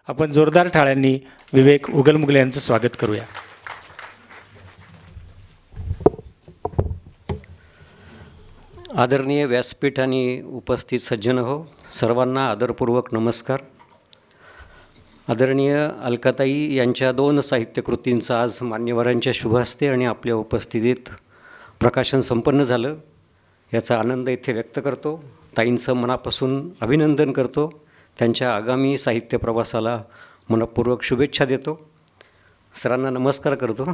आपण जोरदार टाळ्यांनी विवेक उगलमुगले यांचं स्वागत करूया. आदरणीय व्यासपीठ आणि उपस्थित सज्जन हो, सर्वांना आदरपूर्वक नमस्कार. आदरणीय अलकाताई यांच्या 2 साहित्यकृतींचं आज मान्यवरांच्या शुभ हस्ते आणि आपल्या उपस्थितीत प्रकाशन संपन्न झालं. याचा आनंद इथे व्यक्त करतो. ताईंचं मनापासून अभिनंदन करतो. त्यांच्या आगामी साहित्य प्रवासाला मनपूर्वक शुभेच्छा देतो. सरांना नमस्कार करतो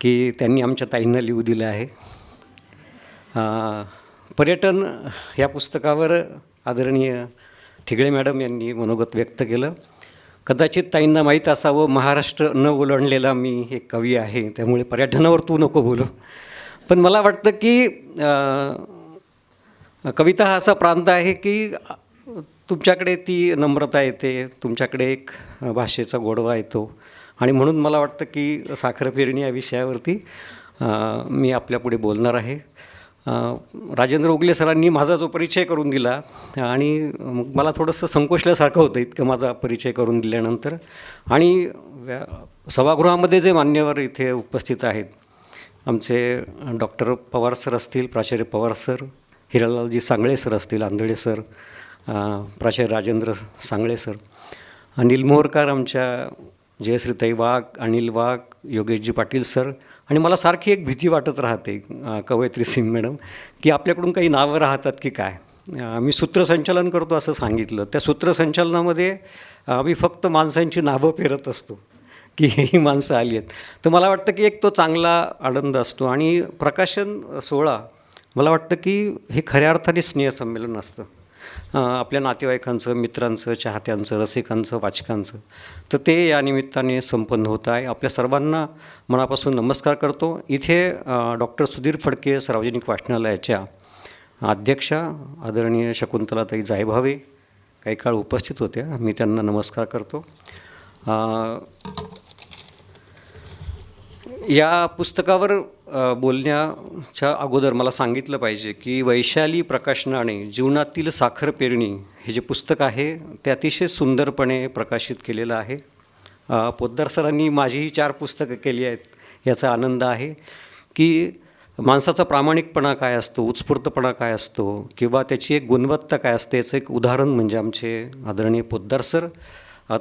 की त्यांनी आमच्या ताईंना लिहू दिलं आहे. पर्यटन या पुस्तकावर आदरणीय थिगळे मॅडम यांनी मनोगत व्यक्त केलं. कदाचित ताईंना माहीत असावं, महाराष्ट्र न ओलांडलेला मी एक कवी आहे, त्यामुळे पर्यटनावर तू नको बोलू. पण मला वाटतं की कविता हा असा प्रांत आहे की तुमच्याकडे ती नम्रता येते, तुमच्याकडे एक भाषेचा गोडवा येतो. आणि म्हणून मला वाटतं की साखर पेरणी या विषयावरती मी आपल्यापुढे बोलणार आहे. राजेंद्र उगले सरांनी माझा जो परिचय करून दिला आणि मला थोडंसं संकोचल्यासारखं होतं इतकं माझा परिचय करून दिल्यानंतर. आणि सभागृहामध्ये जे मान्यवर इथे उपस्थित आहेत, आमचे डॉक्टर पवार सर असतील, प्राचार्य पवार सर, हिरालालजी सांगळे सर असतील, आंधळे सर, प्राचार्य राजेंद्र सांगळे सर, अनिल मोहरकर, आमच्या जयश्रीताई वाघ, अनिल वाघ, योगेशजी पाटील सर. आणि मला सारखी एक भीती वाटत राहते कवयित्री सिंग मॅडम की आपल्याकडून काही नावं राहतात की काय. मी सूत्रसंचालन करतो असं सांगितलं. त्या सूत्रसंचालनामध्ये आम्ही फक्त माणसांची नावं फेरत असतो की ही माणसं आली आहेत. तर मला वाटतं की एक तो चांगला आनंद असतो. आणि प्रकाशन सोहळा मला वाटतं की हे खऱ्या अर्थाने स्नेहसंमेलन असतं आपल्या नातेवाईकांचं, मित्रांचं, चाहत्यांचं, रसिकांचं, वाचकांचं. तर ते या निमित्ताने संपन्न होत आहे. आपल्या सर्वांना मनापासून नमस्कार करतो. इथे डॉक्टर सुधीर फडके सार्वजनिक वाचनालयाच्या अध्यक्षा आदरणीय शकुंतलाताई जायभावे काही काळ उपस्थित होत्या. मी त्यांना नमस्कार करतो. या पुस्तकावर बोलण्याच्या अगोदर मला सांगितलं पाहिजे की वैशाली प्रकाशनाने जीवनातील साखर पेरणी हे जे पुस्तक आहे ते अतिशय सुंदरपणे प्रकाशित केलेलं आहे. पोद्दार सरांनी माझीही 4 पुस्तकं केली आहेत. याचा आनंद आहे की माणसाचा प्रामाणिकपणा काय असतो, उत्स्फूर्तपणा काय असतो, किंवा त्याची एक गुणवत्ता काय असते, याचं एक उदाहरण म्हणजे आमचे आदरणीय पोद्दार सर.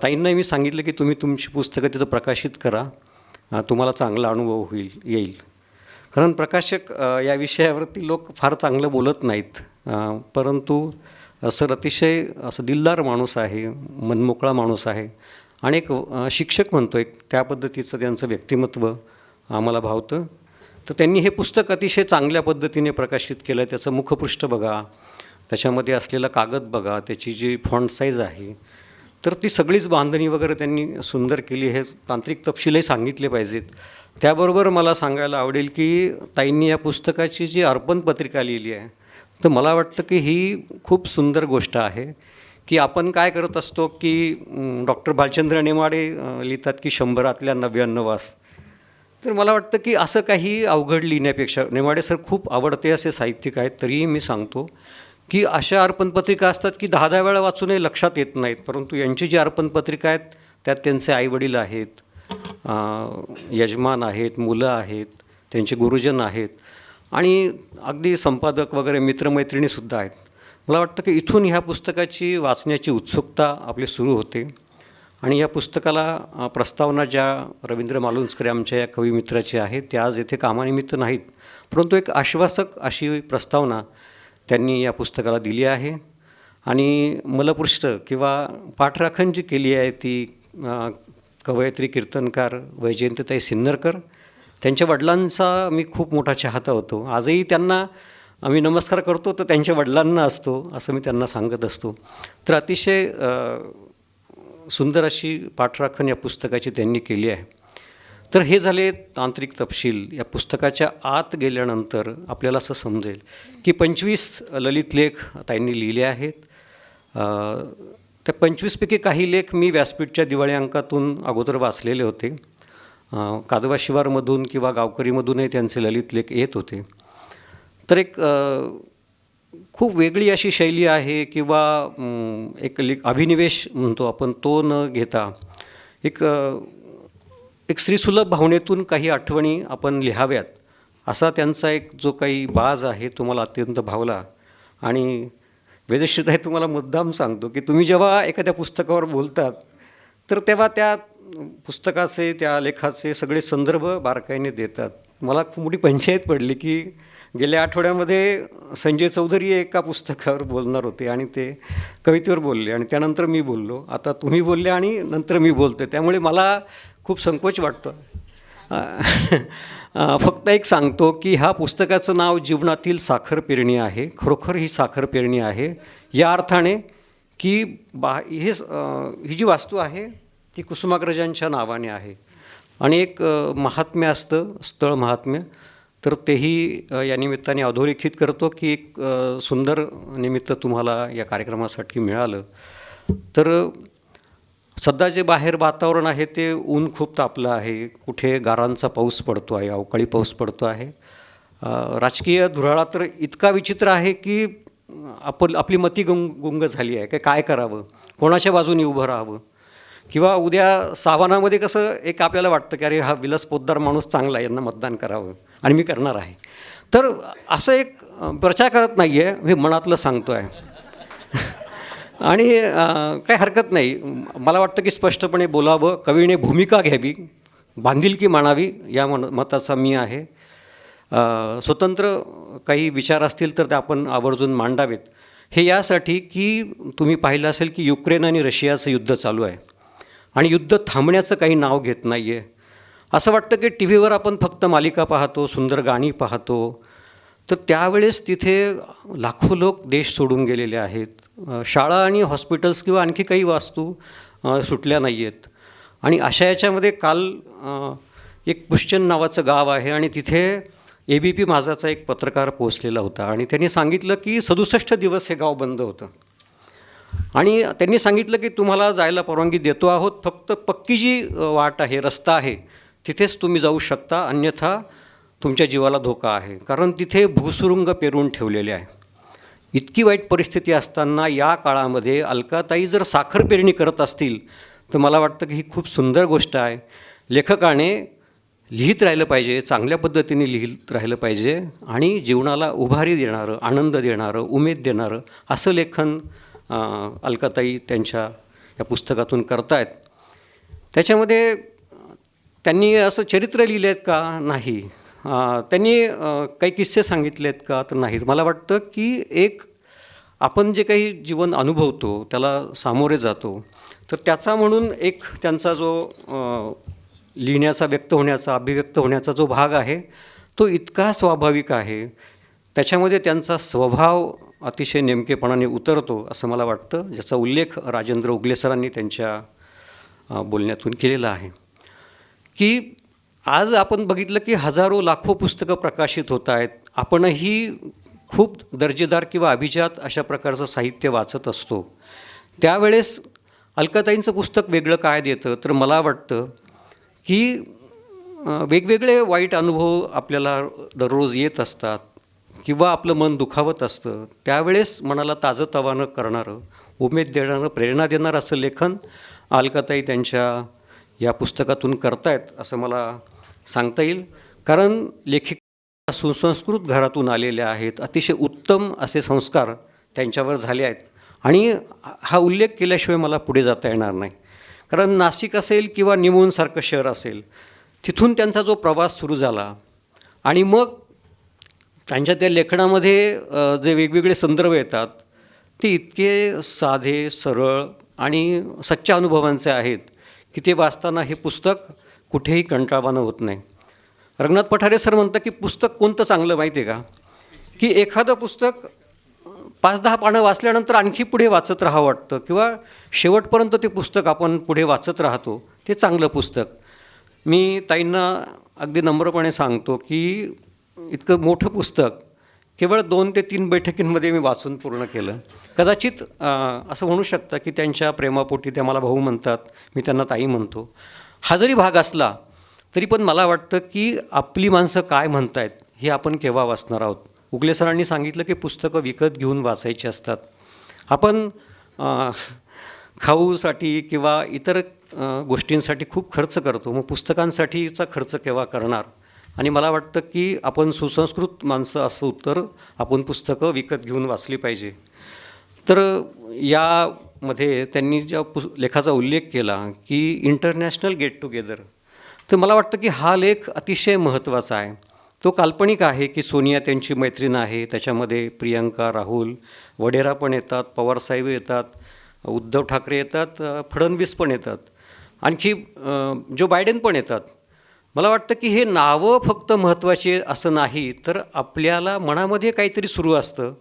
ताईंनाही मी सांगितलं की तुम्ही तुमची पुस्तकं तिथं प्रकाशित करा, तुम्हाला चांगला अनुभव येईल. कारण प्रकाशक या विषयावरती लोक फार चांगलं बोलत नाहीत, परंतु सर अतिशय असं दिलदार माणूस आहे, मनमोकळा माणूस आहे. आणि एक शिक्षक म्हणतो एक त्या पद्धतीचं त्यांचं व्यक्तिमत्व आम्हाला भावतं. तर त्यांनी हे पुस्तक अतिशय चांगल्या पद्धतीने प्रकाशित केलं. त्याचं मुखपृष्ठ बघा, त्याच्यामध्ये असलेला कागद बघा, त्याची जी फॉन्ट साईज आहे, तर ती सगळीच बांधणी वगैरे त्यांनी सुंदर केली. हे तांत्रिक तपशीलही सांगितले पाहिजेत. त्याबरोबर मला सांगायला आवडेल की ताईंनी या पुस्तकाची जी अर्पण पत्रिका लिहिली आहे, तर मला वाटतं की ही खूप सुंदर गोष्ट आहे. की आपण काय करत असतो की डॉक्टर भालचंद्र नेमाडे लिहितात की 100रातल्या 99 वास. तर मला वाटतं की असं काही अवघड लिहिण्यापेक्षा, नेमाडे सर खूप आवडते असे साहित्यिक आहेत, तरीही मी सांगतो की अशा अर्पणपत्रिका असतात की 10-10 वेळा वाचूनही लक्षात येत नाहीत. परंतु यांची जी अर्पणपत्रिका आहेत त्यात त्यांचे आईवडील आहेत, यजमान आहेत, मुलं आहेत, त्यांचे गुरुजन आहेत आणि अगदी संपादक वगैरे मित्रमैत्रिणीसुद्धा आहेत. मला वाटतं की इथून ह्या पुस्तकाची वाचण्याची उत्सुकता आपली सुरू होते. आणि या पुस्तकाला प्रस्तावना ज्या रवींद्र मालुंजकर आमच्या या कविमित्राची आहे, ते आज येथे कामानिमित्त नाहीत, परंतु एक आश्वासक अशी प्रस्तावना त्यांनी या पुस्तकाला दिली आहे. आणि मलपृष्ठ किंवा पाठराखण जी केली आहे ती कवयित्री कीर्तनकार वैजयंतीताई सिन्नरकर, त्यांच्या वडिलांचा मी खूप मोठा चाहता होतो. आजही त्यांना आम्ही नमस्कार करतो तर त्यांच्या वडिलांना असतो असं मी त्यांना सांगत असतो. तर अतिशय सुंदर अशी पाठराखण या पुस्तकाची त्यांनी केली आहे. तर हे झाले तांत्रिक तपशील. या पुस्तकाच्या आत गेल्यानंतर आपल्याला असं समजेल की 25 ललित लेख ताईंनी लिहिले आहेत. त्या 25पैकी काही लेख मी व्यासपीठच्या दिवाळी अंकातून अगोदर वाचलेले होते. कादवा शिवारमधून किंवा गावकरीमधूनही त्यांचे ललित लेख येत होते. तर एक खूप वेगळी अशी शैली आहे किंवा अभिनिवेश म्हणतो आपण, तो न घेता एक एक स्त्रीसुलभ भावनेतून काही आठवणी आपण लिहाव्यात असा त्यांचा एक जो काही बाज आहे तो मला अत्यंत भावला. आणि वेदश्रीताई, तुम्हाला मुद्दाम सांगतो की तुम्ही जेव्हा एखाद्या पुस्तकावर बोलतात तर तेव्हा त्या पुस्तकाचे, त्या लेखाचे सगळे संदर्भ बारकाईने देतात. मला खूप मोठी पंचायत पडली की गेल्या आठवड्यामध्ये संजय चौधरी एका पुस्तकावर बोलणार होते आणि ते कवितेवर बोलले आणि त्यानंतर मी बोललो. आता तुम्ही बोलले आणि नंतर मी बोलतो, त्यामुळे मला खूप संकोच वाटतो. फक्त एक सांगतो की ह्या पुस्तकाचं नाव जीवनातील साखर पेरणी आहे. खरोखर ही साखर पेरणी आहे या अर्थाने की ही जी वास्तू आहे ती कुसुमाग्रजांच्या नावाने आहे आणि एक महात्म्य असतं, स्थळ महात्म्य, तर तेही या निमित्ताने अधोरेखित करतो की एक सुंदर निमित्त तुम्हाला या कार्यक्रमासाठी मिळालं. तर सध्या जे बाहेर वातावरण आहे ते ऊन खूप तापलं आहे, कुठे गारांचा पाऊस पडतो आहे, अवकाळी पाऊस पडतो आहे. राजकीय धुराळा तर इतका विचित्र आहे की आपली मती गुंग झाली आहे. काय करावं, कोणाच्या बाजूने उभं राहावं, किंवा उद्या सावानामध्ये कसं एक आपल्याला वाटतं की अरे हा विलास पोतदार माणूस चांगला आहे, यांना मतदान करावं आणि मी करणार आहे. तर असं एक प्रचार करत नाही आहे, मी मनातलं सांगतो आहे. आणि काही हरकत नाही, मला वाटतं की स्पष्टपणे बोलावं, कवीने भूमिका घ्यावी, बांधिलकी मानावी, या मताचा मी आहे. स्वतंत्र काही विचार असतील तर ते आपण आवर्जून मांडावेत. हे यासाठी की तुम्ही पाहिलं असेल की युक्रेन आणि रशियाचं युद्ध चालू आहे आणि युद्ध थांबण्याचं काही नाव घेत नाही आहे. असं वाटतं की टी व्हीवर आपण फक्त मालिका पाहतो, सुंदर गाणी पाहतो, तर त्यावेळेस तिथे लाखो लोक देश सोडून गेलेले आहेत. शाळा आणि हॉस्पिटल्स किंवा आणखी काही वास्तू सुटल्या नाही आहेत. आणि अशा याच्यामध्ये काल एक पुष्चन नावाचं गाव आहे आणि तिथे ABP माझाचा एक पत्रकार पोहोचलेला होता आणि त्यांनी सांगितलं की 67 दिवस हे गाव बंद होतं आणि त्यांनी सांगितलं की तुम्हाला जायला परवानगी देतो आहोत, फक्त पक्की जी वाट आहे, रस्ता आहे, तिथेच तुम्ही जाऊ शकता, अन्यथा तुमच्या जीवाला धोका आहे. कारण तिथे भूसुरुंग पेरून ठेवलेले आहे. इतकी वाईट परिस्थिती असताना या काळामध्ये अलकाताई जर साखर पेरणी करत असतील तर मला वाटतं की ही खूप सुंदर गोष्ट आहे. लेखकाने लिहित राहिलं पाहिजे, चांगल्या पद्धतीने लिहित राहिलं पाहिजे आणि जीवनाला उभारी देणारं, आनंद देणारं, उमेद देणारं असं लेखन अलकाताई त्यांच्या या पुस्तकातून करतायत. त्याच्यामध्ये त्यांनी असं चरित्र लिहिलं आहेत का? नाही. त्यांनी काही किस्से सांगितले आहेत का? तर नाहीत. मला वाटतं की एक आपण जे काही जीवन अनुभवतो, त्याला सामोरे जातो, तर त्याचा म्हणून एक त्यांचा जो लिहिण्याचा, व्यक्त होण्याचा, अभिव्यक्त होण्याचा जो भाग आहे तो इतका स्वाभाविक आहे, त्याच्यामध्ये त्यांचा स्वभाव अतिशय नेमकेपणाने उतरतो असं मला वाटतं, ज्याचा उल्लेख राजेंद्र उगले सरांनी त्यांच्या बोलण्यातून केलेला आहे. की आज आपण बघितलं की हजारो लाखो पुस्तकं प्रकाशित होत आहेत. आपणही खूप दर्जेदार किंवा अभिजात अशा प्रकारचं साहित्य वाचत असतो. त्यावेळेस अलकाताईंचं पुस्तक वेगळं काय देतं, तर मला वाटतं की वेगवेगळे वाईट अनुभव आपल्याला दररोज येत असतात किंवा आपलं मन दुखावत असतं, त्यावेळेस मनाला ताजंतवानं करणारं, उमेद देणारं, प्रेरणा देणारं असं लेखन अलकाताई त्यांच्या या पुस्तकातून करतायत असं मला सांगता येईल. कारण लेखिका सुसंस्कृत घरातून आलेल्या आहेत, अतिशय उत्तम असे संस्कार त्यांच्यावर झाले आहेत आणि हा उल्लेख केल्याशिवाय मला पुढे जाता येणार नाही. कारण नाशिक असेल किंवा निमोणसारखं शहर असेल, तिथून त्यांचा जो प्रवास सुरू झाला आणि मग त्यांच्या त्या लेखनामध्ये जे वेगवेगळे संदर्भ येतात ते इतके साधे, सरळ आणि सच्च्या अनुभवांचे आहेत की ते वाचताना हे पुस्तक कुठेही कंटाळवाणं होत नाही. रंगनाथ पठारे सर म्हणतात की पुस्तक कोणतं चांगलं माहिती आहे का, की एखादं पुस्तक 5-10 पानं वाचल्यानंतर आणखी पुढे वाचत राहावं वाटतं किंवा शेवटपर्यंत ते पुस्तक आपण पुढे वाचत राहतो, ते चांगलं पुस्तक. मी ताईंना अगदी नम्रपणे सांगतो की इतकं मोठं पुस्तक केवळ 2 ते 3 बैठकींमध्ये मी वाचून पूर्ण केलं. कदाचित असं म्हणू शकतं की त्यांच्या प्रेमापोटी त्या मला भाऊ म्हणतात, मी त्यांना ताई म्हणतो. हा जरी भाग असला तरी पण मला वाटतं की आपली माणसं काय म्हणत आहेत हे आपण केव्हा वाचणार आहोत. उगले सरांनी सांगितलं की पुस्तकं विकत घेऊन वाचायची असतात. आपण खाऊसाठी किंवा इतर गोष्टींसाठी खूप खर्च करतो, मग पुस्तकांसाठीचा खर्च केव्हा करणार? आणि मला वाटतं की आपण सुसंस्कृत माणसं असू तर आपण पुस्तकं विकत घेऊन वाचली पाहिजे. तर यामध्ये त्यांनी ज्या लेखाचा उल्लेख केला की इंटरनॅशनल गेट टुगेदर, तर मला वाटतं की हा लेख अतिशय महत्त्वाचा आहे. तो काल्पनिक आहे की सोनिया त्यांची मैत्रीण आहे, त्याच्यामध्ये प्रियंका, राहुल, वडेरा पण येतात, पवारसाहेब येतात, उद्धव ठाकरे येतात, फडणवीस पण येतात, आणखी जो बायडेन पण येतात. मला वाटतं की हे नावं फक्त महत्त्वाची असं नाही, तर आपल्याला मनामध्ये काहीतरी सुरू असतं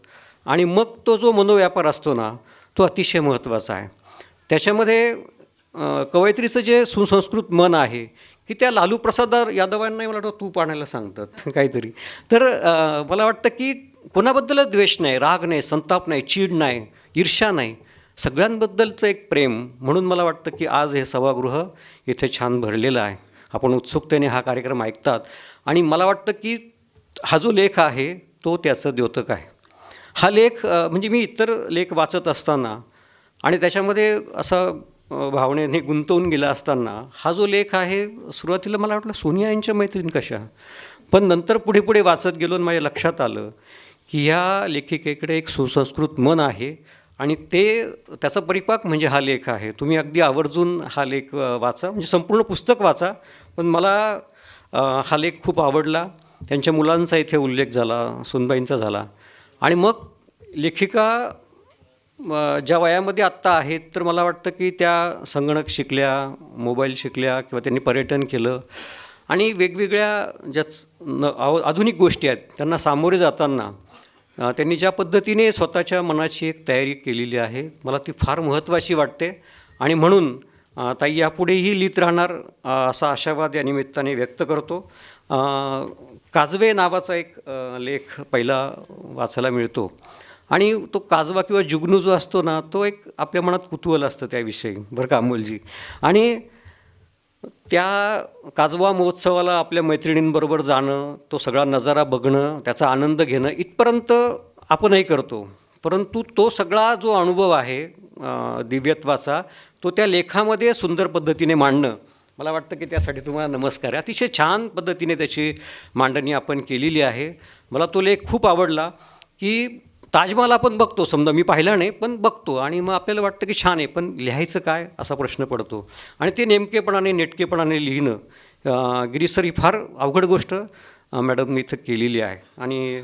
आणि मग तो जो मनोव्यापार असतो ना, तो अतिशय महत्त्वाचा आहे. त्याच्यामध्ये कवयित्रीचं जे सुसंस्कृत मन आहे की त्या लालू प्रसाद यादवांनाही मला वाटतं तूप आणायला सांगतात काहीतरी. तर मला वाटतं की कोणाबद्दलच द्वेष नाही, राग नाही, संताप नाही, चीड नाही, ईर्ष्या नाही, सगळ्यांबद्दलचं एक प्रेम. म्हणून मला वाटतं की आज हे सभागृह इथे छान भरलेलं आहे. आपण उत्सुकतेने हा कार्यक्रम ऐकतात आणि मला वाटतं की हा जो लेख आहे तो त्याचं द्योतक आहे. हा लेख म्हणजे मी इतर लेख वाचत असताना आणि त्याच्यामध्ये असा भावनेने गुंतवून गेला असताना हा जो लेख आहे, सुरुवातीला मला वाटलं सोनिया यांच्या मैत्रीण कशा, पण नंतर पुढे पुढे वाचत गेलो आणि माझ्या लक्षात आलं की ह्या लेखिकेकडे एक सुसंस्कृत मन आहे आणि त्याचा परिपाक म्हणजे हा लेख आहे. तुम्ही अगदी आवर्जून हा लेख वाचा, म्हणजे संपूर्ण पुस्तक वाचा. पण मला हा लेख खूप आवडला. त्यांच्या मुलांचा इथे उल्लेख झाला, सुनबाईंचा झाला. आणि मग लेखिका ज्या वयामध्ये आत्ता आहेत, तर मला वाटतं की त्या संगणक शिकल्या, मोबाईल शिकल्या किंवा त्यांनी पर्यटन केलं आणि वेगवेगळ्या आधुनिक गोष्टी आहेत त्यांना सामोरे जाताना त्यांनी ज्या पद्धतीने स्वतःच्या मनाची एक तयारी केलेली आहे, मला ती फार महत्त्वाची वाटते. आणि म्हणून ताई यापुढेही लिहित राहणार असा आशावाद या निमित्ताने व्यक्त करतो. काजवे नावाचा एक लेख पहिला वाचायला मिळतो आणि तो काजवा किंवा जुगनू जो असतो ना, तो एक आपल्या मनात कुतूहल असतं त्याविषयी, बरं का अमोलजी. आणि त्या काजवा महोत्सवाला आपल्या मैत्रिणींबरोबर जाणं, तो सगळा नजारा बघणं, त्याचा आनंद घेणं इथपर्यंत आपणही करतो. परंतु तो सगळा जो अनुभव आहे दिव्यत्वाचा, तो त्या लेखामध्ये सुंदर पद्धतीने मांडणं, मला वाटतं की त्यासाठी तुम्हाला नमस्कार आहे. अतिशय छान पद्धतीने त्याची मांडणी आपण केलेली आहे. मला तो लेख खूप आवडला की ताजमहाल आपण बघतो, समजा मी पाहिला नाही पण बघतो आणि मग आपल्याला वाटतं की छान आहे, पण लिहायचं काय असा प्रश्न पडतो. आणि ते नेमकेपणाने नेटकेपणाने लिहिणं गिरीसर ही फार अवघड गोष्ट मॅडमनी इथं केलेली आहे. आणि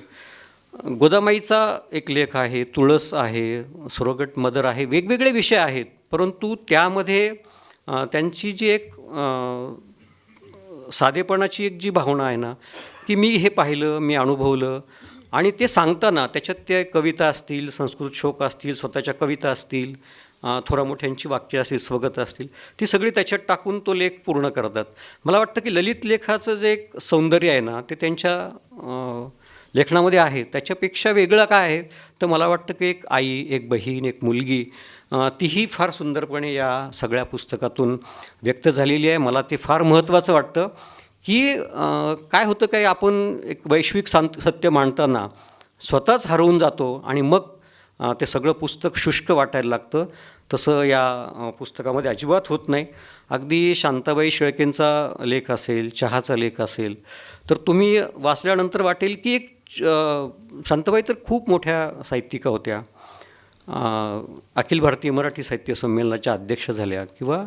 गोदामाईचा एक लेख आहे, तुळस आहे, सुरोगट मदर आहे, वेगवेगळे विषय आहेत. परंतु त्यामध्ये त्यांची जी एक साधेपणाची एक जी भावना आहे ना, की मी हे पाहिलं, मी अनुभवलं आणि ते सांगताना त्याच्यात त्या कविता असतील, संस्कृत शोक असतील, स्वतःच्या कविता असतील, थोरामोठ्यांची वाक्य असतील, स्वगत असतील, ती सगळी त्याच्यात टाकून तो लेख पूर्ण करतात. मला वाटतं की ललित लेखाचं जे एक सौंदर्य आहे ना, ते त्यांच्या लेखनामध्ये आहे. त्याच्यापेक्षा वेगळं काय आहे, तर मला वाटतं की एक आई, एक बहीण, एक मुलगी, तीही फार सुंदरपणे या सगळ्या पुस्तकातून व्यक्त झालेली आहे. मला ते फार महत्त्वाचं वाटतं की काय होतं काय, आपण एक वैश्विक सत्य मांडताना स्वतःच हरवून जातो आणि मग ते सगळं पुस्तक शुष्क वाटायला लागतं. तसं या पुस्तकामध्ये अजिबात होत नाही. अगदी शांताबाई शेळकेंचा लेख असेल, चहाचा लेख असेल, तर तुम्ही वाचल्यानंतर वाटेल की एक शांताबाई तर खूप मोठ्या साहित्यिका होत्या. अखिल भारतीय मराठी साहित्य संमेलनाच्या अध्यक्ष झाल्या किंवा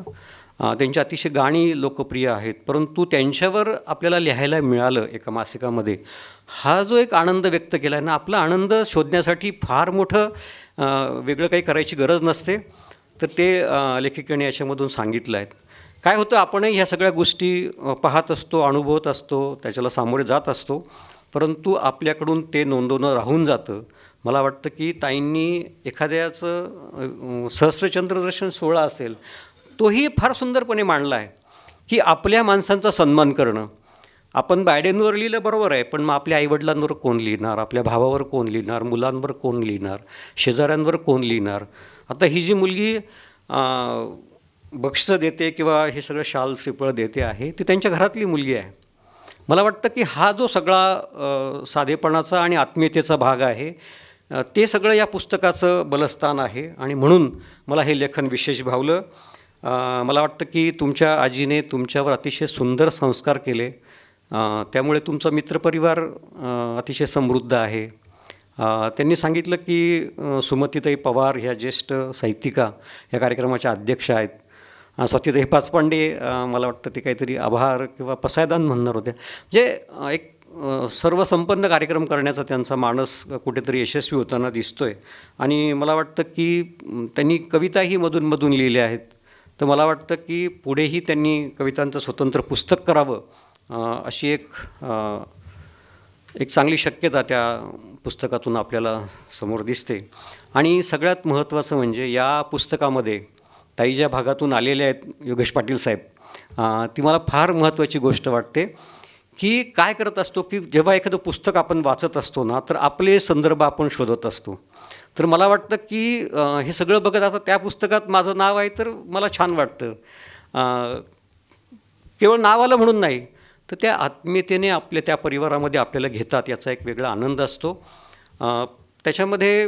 त्यांची अतिशय गाणी लोकप्रिय आहेत. परंतु त्यांच्यावर आपल्याला लिहायला मिळालं एका मासिकामध्ये, हा जो एक आनंद व्यक्त केला आहे ना, आपला आनंद शोधण्यासाठी फार मोठं वेगळं काही करायची गरज नसते. तर ते लेखिकेने याच्यामधून सांगितलं आहे. काय होतं, आपणही ह्या सगळ्या गोष्टी पाहत असतो, अनुभवत असतो, त्याच्याला सामोरे जात असतो, परंतु आपल्याकडून ते नोंदवणं राहून जातं. मला वाटतं की ताईंनी एखाद्याचं सहस्त्रचंद्रदर्शन सोहळा असेल, तोही फार सुंदरपणे मांडला आहे की आपल्या माणसांचा सन्मान करणं. आपण बायडेनवर लिहिलं बरोबर आहे, पण मग आपल्या आईवडिलांवर कोण लिहिणार, आपल्या भावावर कोण लिहिणार, मुलांवर कोण लिहिणार, शेजाऱ्यांवर कोण लिहिणार. आता ही जी मुलगी बक्षिसं देते किंवा हे सगळं शाल श्रीफळ देते आहे, ती त्यांच्या घरातली मुलगी आहे. मला वाटतं की हा जो सगळा साधेपणाचा आणि आत्मीयतेचा भाग आहे, ते सगळं या पुस्तकाचं बलस्थान आहे आणि म्हणून मला हे लेखन विशेष भावलं. मला वाटतं की तुमच्या आजीने तुमच्यावर अतिशय सुंदर संस्कार केले, त्यामुळे तुमचा मित्रपरिवार अतिशय समृद्ध आहे. त्यांनी सांगितलं की सुमतीताई पवार ह्या ज्येष्ठ साहित्यिका या कार्यक्रमाच्या अध्यक्ष आहेत. स्वातीताई पाचपांडे मला वाटतं ते काहीतरी आभार किंवा पसायदान म्हणणार होत्या. म्हणजे एक सर्वसंपन्न कार्यक्रम करण्याचा त्यांचा मानस कुठेतरी यशस्वी होताना दिसतो आहे. आणि मला वाटतं की त्यांनी कविताही मधून लिहिल्या आहेत. तर मला वाटतं की पुढेही त्यांनी कवितांचं स्वतंत्र पुस्तक करावं, अशी एक चांगली शक्यता त्या पुस्तकातून आपल्याला समोर दिसते. आणि सगळ्यात महत्त्वाचं म्हणजे या पुस्तकामध्ये ताई ज्या भागातून आलेल्या आहेत, योगेश पाटील साहेब, ती मला फार महत्त्वाची गोष्ट वाटते की काय करत असतो की जेव्हा एखादं पुस्तक आपण वाचत असतो ना, तर आपले संदर्भ आपण शोधत असतो. तर मला वाटतं की हे सगळं बघत आता त्या पुस्तकात माझं नाव आहे तर मला छान वाटतं. केवळ नाव आलं म्हणून नाही, तर त्या आत्मीयतेने आपल्या त्या परिवारामध्ये आपल्याला घेतात याचा एक वेगळा आनंद असतो. त्याच्यामध्ये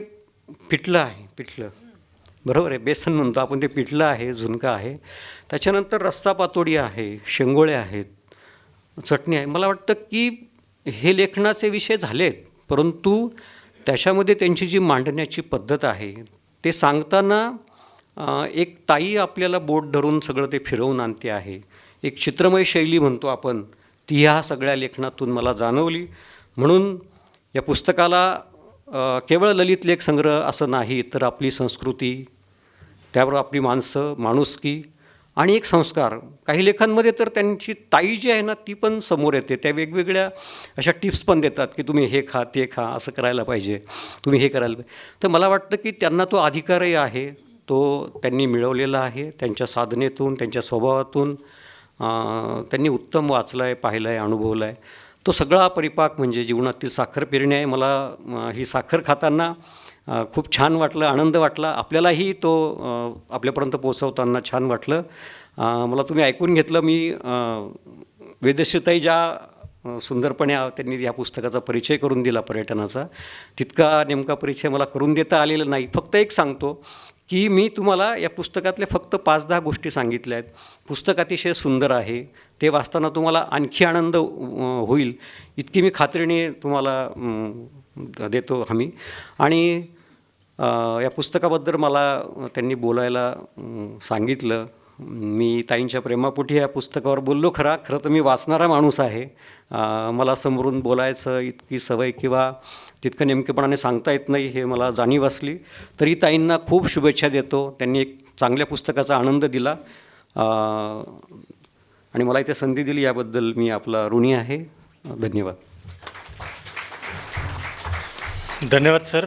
पिठलं बरोबर आहे, बेसन म्हणतो आपण, ते पिठलं आहे, झुणका आहे, त्याच्यानंतर रस्सा पातोडी आहे, शेंगोळे आहेत, चटणी आहे. मला वाटतं की हे लेखनाचे विषय झालेत, परंतु त्याच्यामध्ये त्यांची जी मांडण्याची पद्धत आहे ते सांगताना एक ताई आपल्याला बोट धरून सगळं ते फिरवून आणते आहे. एक चित्रमय शैली म्हणतो आपण, ती ह्या सगळ्या लेखनातून मला जाणवली. म्हणून या पुस्तकाला केवळ ललित लेख संग्रह असं नाही, तर आपली संस्कृती, त्याबरोबर आपली माणसं, माणुसकी आणि एक संस्कार. काही लेखांमध्ये तर त्यांची ताई जी आहे ना, ती पण समोर येते. त्या वेगवेगळ्या अशा टिप्स पण देतात की तुम्ही हे खा, ते खा, असं करायला पाहिजे, तुम्ही हे करायला पाहिजे. तर मला वाटतं की त्यांना तो अधिकारही आहे, तो त्यांनी मिळवलेला आहे. त्यांच्या साधनेतून, त्यांच्या स्वभावातून त्यांनी उत्तम वाचला आहे, पाहिलं आहे, अनुभवलं आहे. तो सगळा परिपाक म्हणजे जीवनातील साखर पेरणी आहे. मला ही साखर खाताना खूप छान वाटलं, आनंद वाटला. आपल्यालाही तो आपल्यापर्यंत पोचवताना छान वाटलं. मला तुम्ही ऐकून घेतलं. मी वेदश्रीताई ज्या सुंदरपणे त्यांनी या पुस्तकाचा परिचय करून दिला पर्यटनाचा, तितका नेमका परिचय मला करून देता आलेला नाही. फक्त एक सांगतो की मी तुम्हाला या पुस्तकातल्या फक्त 5-10 गोष्टी सांगितल्या आहेत. पुस्तक अतिशय सुंदर आहे. ते वाचताना तुम्हाला आणखी आनंद होईल इतकी मी खात्रीने तुम्हाला देतो हमी. आणि या पुस्तकाबद्दल मला त्यांनी बोलायला सांगितलं. मी ताईंच्या प्रेमापोटी या पुस्तकावर बोललो. खरं तर मी वाचणारा माणूस आहे. मला समोरून बोलायचं इतकी सवय किंवा तितकं नेमकेपणाने सांगता येत नाही, हे मला जाणीव असली तरी ताईंना खूप शुभेच्छा देतो. त्यांनी एक चांगल्या पुस्तकाचा आनंद दिला आणि मला इथे संधी दिली, याबद्दल मी आपला ऋणी आहे. धन्यवाद. धन्यवाद सर.